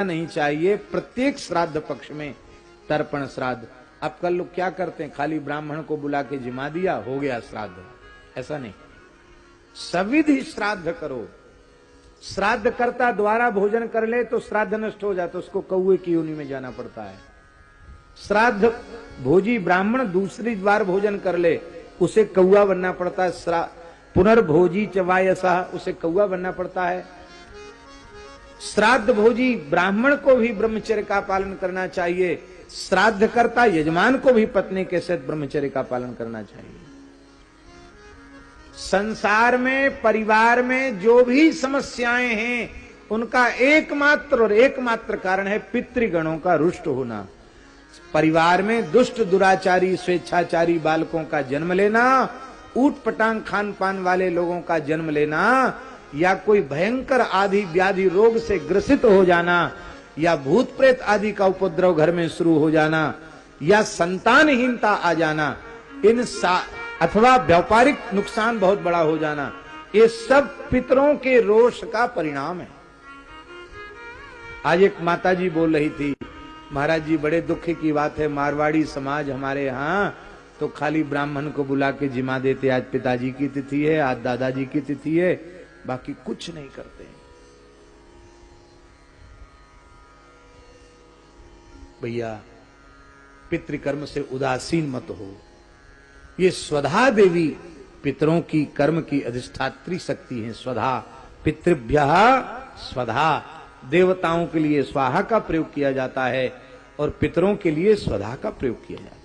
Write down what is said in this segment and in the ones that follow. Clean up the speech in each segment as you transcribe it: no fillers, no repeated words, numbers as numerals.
नहीं चाहिए प्रत्येक श्राद्ध पक्ष में तर्पण श्राद्ध। अब कल लोग क्या करते हैं, खाली ब्राह्मण को बुला के जिमा दिया, हो गया श्राद्ध। ऐसा नहीं, सविधि श्राद्ध करो। श्राद्ध कर्ता द्वारा भोजन कर ले तो श्राद्ध नष्ट हो जाता, उसको कौए की योनि में जाना पड़ता है। श्राद्ध भोजी ब्राह्मण दूसरी बार भोजन कर ले, उसे कौआ बनना पड़ता है। पुनर्भोजी चवायसा, उसे कौआ बनना पड़ता है। श्राद्ध भोजी ब्राह्मण को भी ब्रह्मचर्य का पालन करना चाहिए, श्राद्ध करता यजमान को भी पत्नी के साथ ब्रह्मचर्य का पालन करना चाहिए। संसार में, परिवार में जो भी समस्याएं हैं, उनका एकमात्र और एकमात्र कारण है पितृगणों का रुष्ट होना। परिवार में दुष्ट, दुराचारी, स्वेच्छाचारी बालकों का जन्म लेना, ऊट पटांग खान पान वाले लोगों का जन्म लेना, या कोई भयंकर आदि व्याधि रोग से ग्रसित हो जाना, या भूत प्रेत आदि का उपद्रव घर में शुरू हो जाना, या संतानहीनता आ जाना, अथवा व्यापारिक नुकसान बहुत बड़ा हो जाना, ये सब पितरों के रोष का परिणाम है। आज एक माताजी बोल रही थी, महाराज जी बड़े दुख की बात है, मारवाड़ी समाज हमारे यहाँ तो खाली ब्राह्मण को बुला के जिमा देते, आज पिताजी की तिथि है, आज दादाजी की तिथि है, बाकी कुछ नहीं करते। भैया पितृकर्म से उदासीन मत हो। ये स्वधा देवी पितरों की कर्म की अधिष्ठात्री शक्ति है। स्वधा, पितृभ्यः स्वधा, देवताओं के लिए स्वाहा का प्रयोग किया जाता है और पितरों के लिए स्वधा का प्रयोग किया जाता है।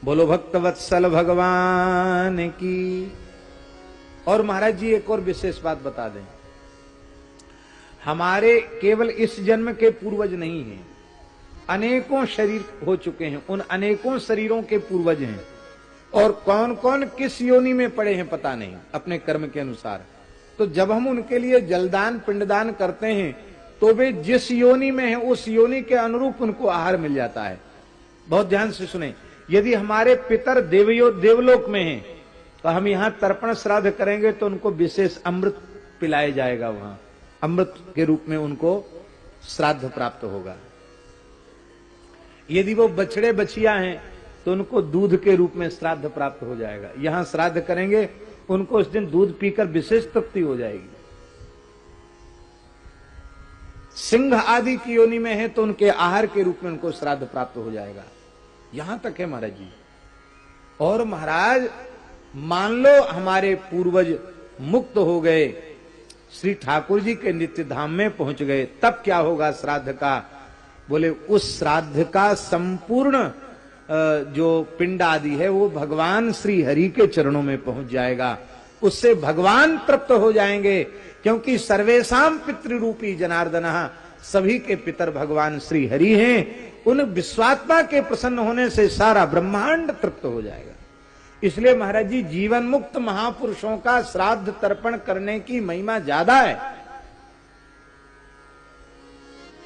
बोलो भक्तवत्सल भगवान की। और महाराज जी एक और विशेष बात बता दें, हमारे केवल इस जन्म के पूर्वज नहीं हैं, अनेकों शरीर हो चुके हैं, उन अनेकों शरीरों के पूर्वज हैं, और कौन कौन किस योनि में पड़े हैं पता नहीं अपने कर्म के अनुसार। तो जब हम उनके लिए जलदान पिंडदान करते हैं तो वे जिस योनि में हैं उस योनि के अनुरूप उनको आहार मिल जाता है। बहुत ध्यान से सुने, यदि हमारे पितर देवलोक में हैं तो हम यहाँ तर्पण श्राद्ध करेंगे तो उनको विशेष अमृत पिलाया जाएगा, वहां अमृत के रूप में उनको श्राद्ध प्राप्त होगा। यदि वो बछड़े बछिया हैं तो उनको दूध के रूप में श्राद्ध प्राप्त हो जाएगा। यहां श्राद्ध करेंगे उनको उस दिन दूध पीकर विशेष तृप्ति हो जाएगी। सिंह आदि की योनि में है तो उनके आहार के रूप में उनको श्राद्ध प्राप्त हो जाएगा। यहां तक है महाराज जी। और महाराज मान लो हमारे पूर्वज मुक्त हो गए, श्री ठाकुर जी के नित्य धाम में पहुंच गए, तब क्या होगा श्राद्ध का? बोले उस श्राद्ध का संपूर्ण जो पिंड आदि है वो भगवान श्री हरि के चरणों में पहुंच जाएगा, उससे भगवान तृप्त हो जाएंगे। क्योंकि सर्वेशाम पितृरूपी जनार्दनः, सभी के पितर भगवान श्री हरि हैं। उन विश्वात्मा के प्रसन्न होने से सारा ब्रह्मांड तृप्त हो जाएगा। इसलिए महाराज जी जीवन मुक्त महापुरुषों का श्राद्ध तर्पण करने की महिमा ज्यादा है।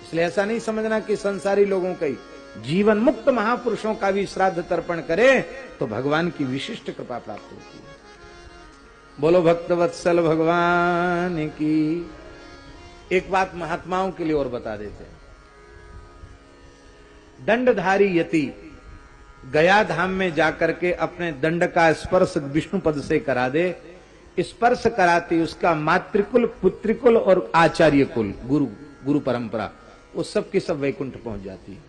इसलिए ऐसा नहीं समझना कि संसारी लोगों का ही, जीवन मुक्त महापुरुषों का भी श्राद्ध तर्पण करे तो भगवान की विशिष्ट कृपा प्राप्त होती है। बोलो भक्तवत्सल भगवान की। एक बात महात्माओं के लिए और बता देते हैं, दंडधारी यति गया धाम में जाकर के अपने दंड का स्पर्श विष्णु पद से करा दे, स्पर्श कराती उसका मातृकुल, पुत्रिकुल और आचार्य कुल, गुरु परंपरा, वो सब की सब वैकुंठ पहुंच जाती है।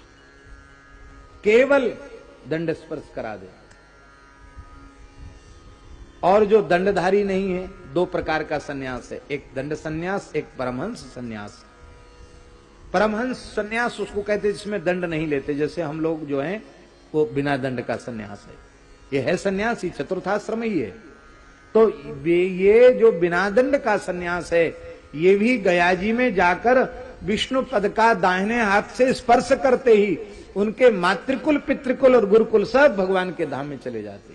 केवल दंड स्पर्श करा दे। और जो दंडधारी नहीं है, दो प्रकार का सन्यास है, एक दंड सन्यास, एक परमहंस सन्यास। परमहंस सन्यास उसको कहते हैं जिसमें दंड नहीं लेते, जैसे हम लोग जो हैं वो बिना दंड का सन्यास है। ये है सन्यास ही, चतुर्थाश्रम ही है। तो ये जो बिना दंड का सन्यास है, ये भी गया जी में जाकर विष्णु पद का दाहिने हाथ से स्पर्श करते ही उनके मातृकुल, पितृकुल और गुरुकुल सब भगवान के धाम में चले जाते हैं।